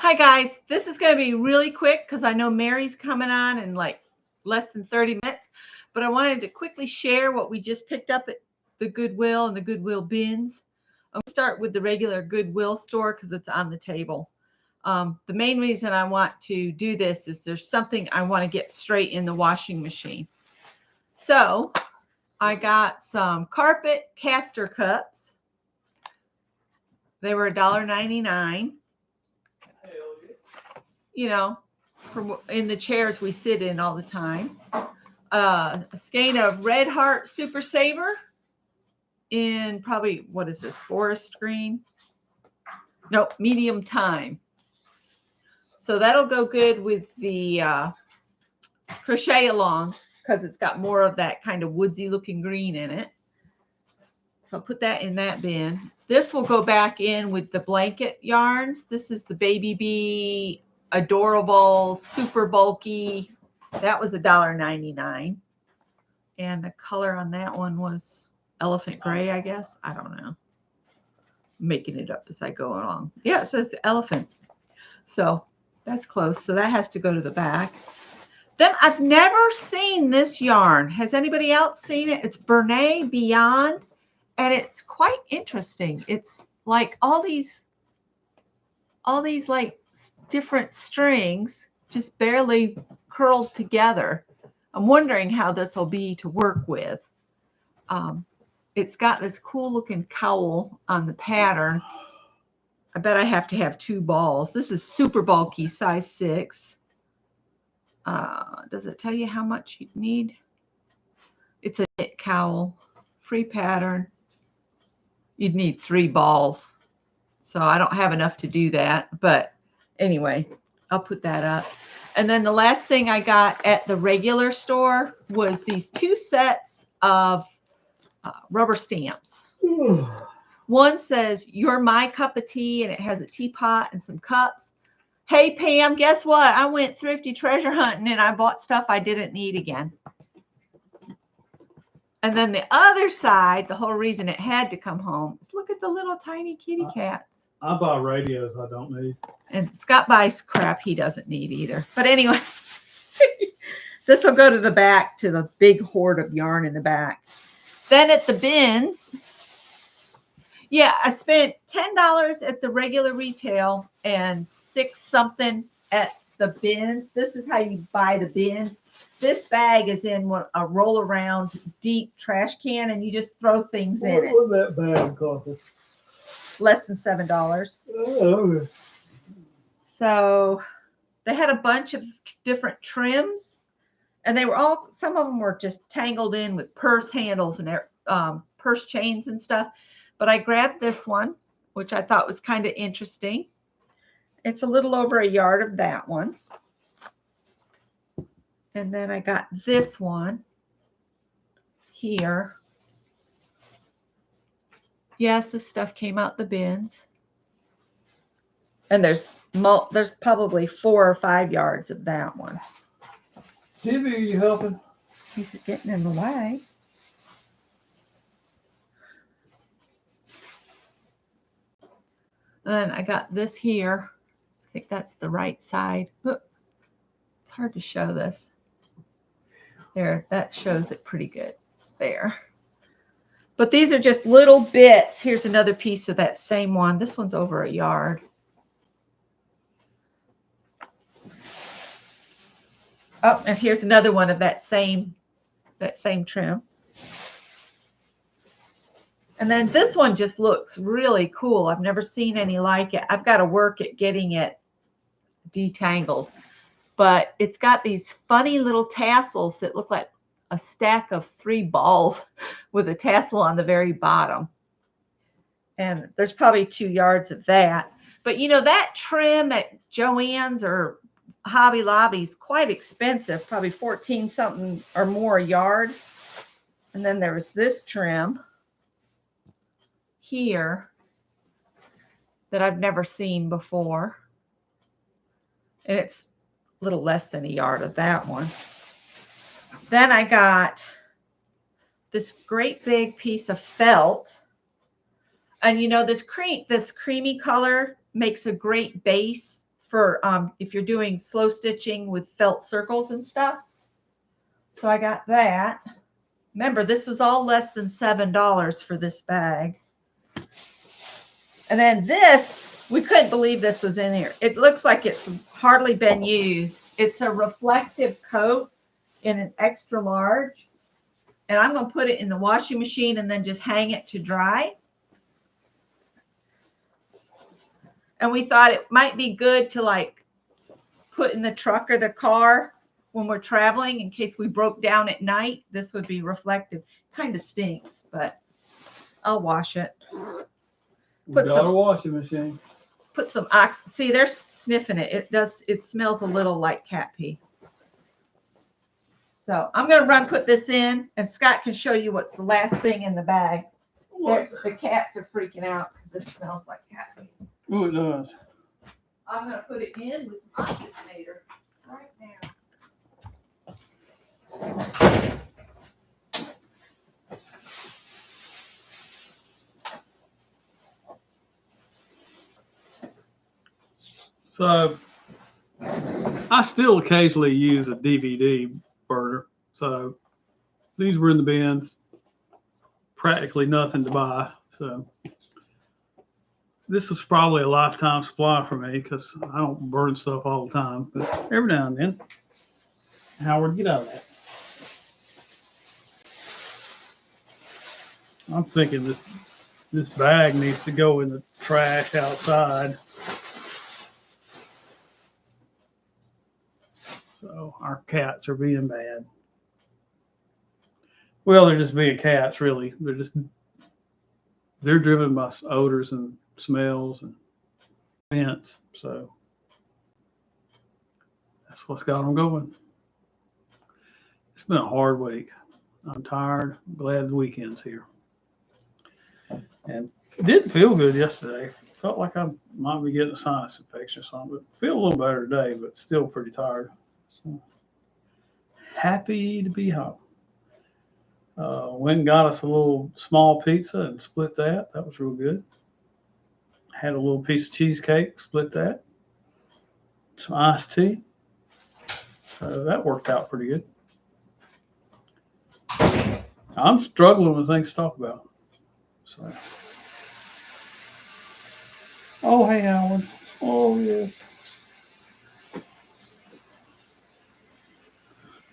Hi guys, this is going to be really quick because I know Mary's coming on in like less than 30 minutes, but I wanted to quickly share what we just picked up at the Goodwill and the Goodwill bins. I'm going to start with the regular Goodwill store because it's on the table. The main reason I want to do this is there's something I want to get straight in the washing machine. So I got some carpet caster cups. They were $1.99. You know, in the chairs we sit in all the time. A skein of Red Heart Super Saver in probably, what is this, forest green? No, medium thyme. So that'll go good with the crochet along because it's got more of that kind of woodsy looking green in it. So I'll put that in that bin. This will go back in with the blanket yarns. This is the Baby Bee Adorable, super bulky. That was $1.99. And the color on that one was elephant gray, I guess. I don't know. I'm making it up as I go along. Yeah, it says elephant. So that's close. So that has to go to the back. Then I've never seen this yarn. Has anybody else seen it? It's Bernay Beyond. And it's quite interesting. It's like all these like different strings just barely curled together. I'm wondering how this will be to work with. It's got this cool looking cowl on the pattern. I bet I have to have 2 balls. This is super bulky, size 6. Does it tell you how much you need? It's a knit cowl, free pattern. You'd need 3 balls. So I don't have enough to do that. But anyway, I'll put that up. And then the last thing I got at the regular store was these 2 sets of rubber stamps. One says, "You're my cup of tea," and it has a teapot and some cups. Hey, Pam, guess what? I went thrifty treasure hunting and I bought stuff I didn't need again. And then the other side, the whole reason it had to come home is look at the little tiny kitty cats. I buy radios I don't need. And Scott buys crap he doesn't need either. But anyway, this will go to the back, to the big hoard of yarn in the back. Then at the bins, yeah, I spent $10 at the regular retail and $6 something at the bins. This is how you buy the bins. This bag is in a roll around deep trash can, and you just throw things in it. What would that bag cost? Less than $7. Oh. So they had a bunch of different trims, and they were all, some of them were just tangled in with purse handles and purse chains and stuff. But I grabbed this one, which I thought was kind of interesting. It's a little over a yard of that one. And then I got this one here. Yes, this stuff came out the bins. And there's probably 4 or 5 yards of that one. Jimmy, are you helping? He's getting in the way. Then I got this here. I think that's the right side. It's hard to show this. There, that shows it pretty good there. But these are just little bits. Here's another piece of that same one. This one's over a yard. Oh, and here's another one of that same trim. And then this one just looks really cool. I've never seen any like it. I've got to work at getting it detangled. But it's got these funny little tassels that look like a stack of 3 balls with a tassel on the very bottom. And there's probably 2 yards of that. But you know, that trim at Joann's or Hobby Lobby is quite expensive, probably 14 something or more a yard. And then there was this trim here that I've never seen before. And it's a little less than a yard of that one. Then I got this great big piece of felt. And you know, this creamy color makes a great base for if you're doing slow stitching with felt circles and stuff. So I got that. Remember, this was all less than $7 for this bag. And then this, we couldn't believe this was in here. It looks like it's hardly been used. It's a reflective coat in an extra large. And I'm going to put it in the washing machine and then just hang it to dry. And we thought it might be good to like put in the truck or the car when we're traveling in case we broke down at night. This would be reflective. Kind of stinks, but I'll wash it. We got a washing machine. Put some see, they're sniffing it. It smells a little like cat pee. So I'm going to put this in, and Scott can show you what's the last thing in the bag. The cats are freaking out because this smells like cat pee. Oh, it does. I'm going to put it in with some oxygenator right now. So I still occasionally use a DVD burner. So these were in the bins, practically nothing to buy. So this was probably a lifetime supply for me because I don't burn stuff all the time, but every now and then. Howard, get out of that. I'm thinking this bag needs to go in the trash outside. So our cats are being bad. Well, they're just being cats, really. They're driven by odors and smells and scents. So that's what's got them going. It's been a hard week. I'm tired. I'm glad the weekend's here. And it didn't feel good yesterday. Felt like I might be getting a sinus infection or something, but feel a little better today, but still pretty tired. So happy to be home. Went and got us a little small pizza and split that. That was real good. Had a little piece of cheesecake, split that. Some iced tea. So that worked out pretty good. I'm struggling with things to talk about. So. Oh, hey, Alan. Oh, yeah.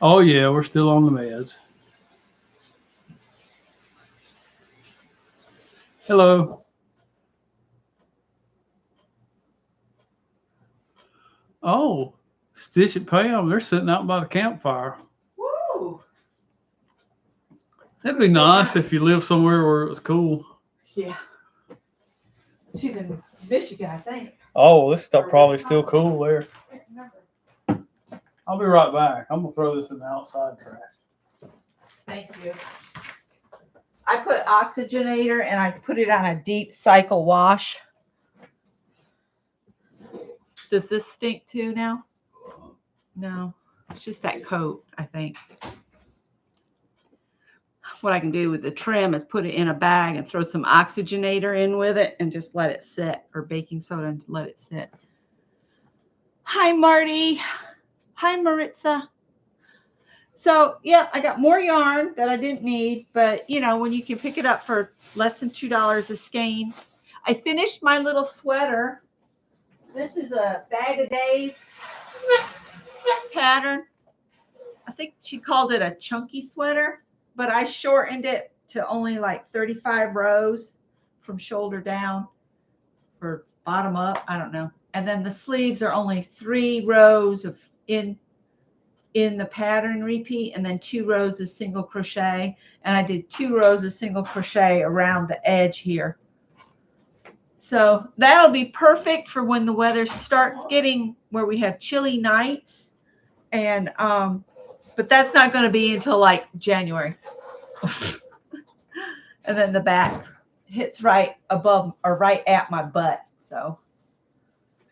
Oh, yeah, we're still on the meds. Hello. Oh, Stitch and Pam, they're sitting out by the campfire. Woo! That'd be nice if you lived somewhere where it was cool. Yeah. She's in Michigan, I think. Oh, this stuff probably still cool there. I'll be right back. I'm going to throw this in the outside trash. Thank you. I put oxygenator and I put it on a deep cycle wash. Does this stink too now? No, it's just that coat, I think. What I can do with the trim is put it in a bag and throw some oxygenator in with it and just let it sit, or baking soda and let it sit. Hi, Marty. Hi, Maritza. So, yeah, I got more yarn that I didn't need, but, you know, when you can pick it up for less than $2 a skein. I finished my little sweater. This is a Bag of Days pattern. I think she called it a chunky sweater, but I shortened it to only like 35 rows from shoulder down or bottom up. I don't know. And then the sleeves are only 3 rows of in the pattern repeat, and then 2 rows of single crochet. And I did 2 rows of single crochet around the edge here. So that'll be perfect for when the weather starts getting where we have chilly nights. And, but that's not going to be until like January. And then the back hits right above or right at my butt. So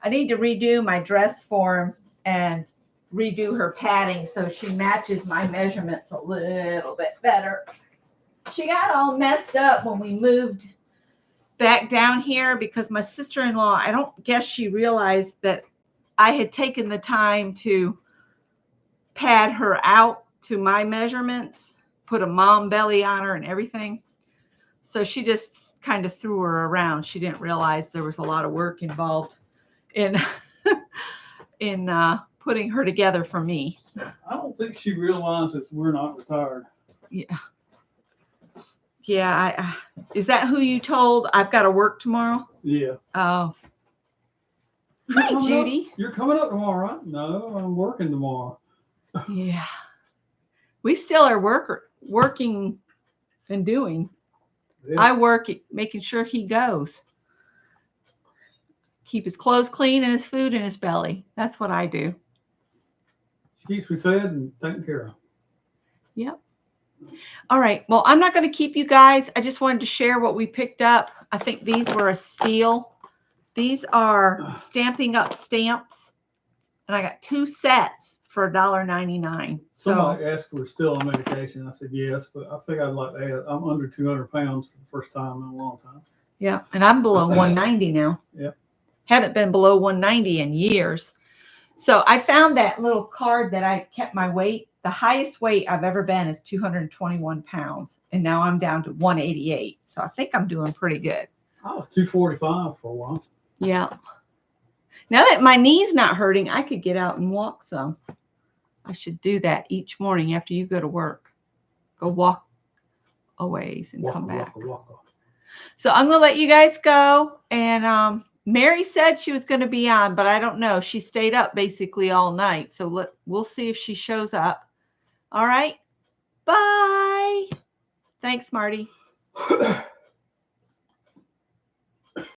I need to redo my dress form and redo her padding so she matches my measurements a little bit better. She got all messed up when we moved back down here because my sister-in-law, I don't guess she realized that I had taken the time to pad her out to my measurements, put a mom belly on her and everything. So she just kind of threw her around. She didn't realize there was a lot of work involved in putting her together for me. I don't think she realizes we're not retired. Yeah. Yeah. Is that who you told I've got to work tomorrow? Yeah. Oh. You're Hi, coming Judy. Up? You're coming up tomorrow, right? No, I'm working tomorrow. Yeah. We still are working and doing. Yeah. I work making sure he goes. Keep his clothes clean and his food in his belly. That's what I do. She keeps me fed and taken care of. Yep. All right. Well, I'm not going to keep you guys. I just wanted to share what we picked up. I think these were a steal. These are Stamping Up stamps. And I got 2 sets for $1.99. Somebody asked if we're still on medication. I said yes, but I think I'd like to add, I'm under 200 pounds for the first time in a long time. Yeah. And I'm below 190 now. Yep. Haven't been below 190 in years. So I found that little card that I kept my weight. The highest weight I've ever been is 221 pounds. And now I'm down to 188. So I think I'm doing pretty good. I was 245 for a while. Yeah. Now that my knee's not hurting, I could get out and walk some. I should do that each morning after you go to work. Go walk a ways and come back. So I'm going to let you guys go. And Mary said she was going to be on, but I don't know. She stayed up basically all night. So we'll see if she shows up. All right. Bye. Thanks, Marty.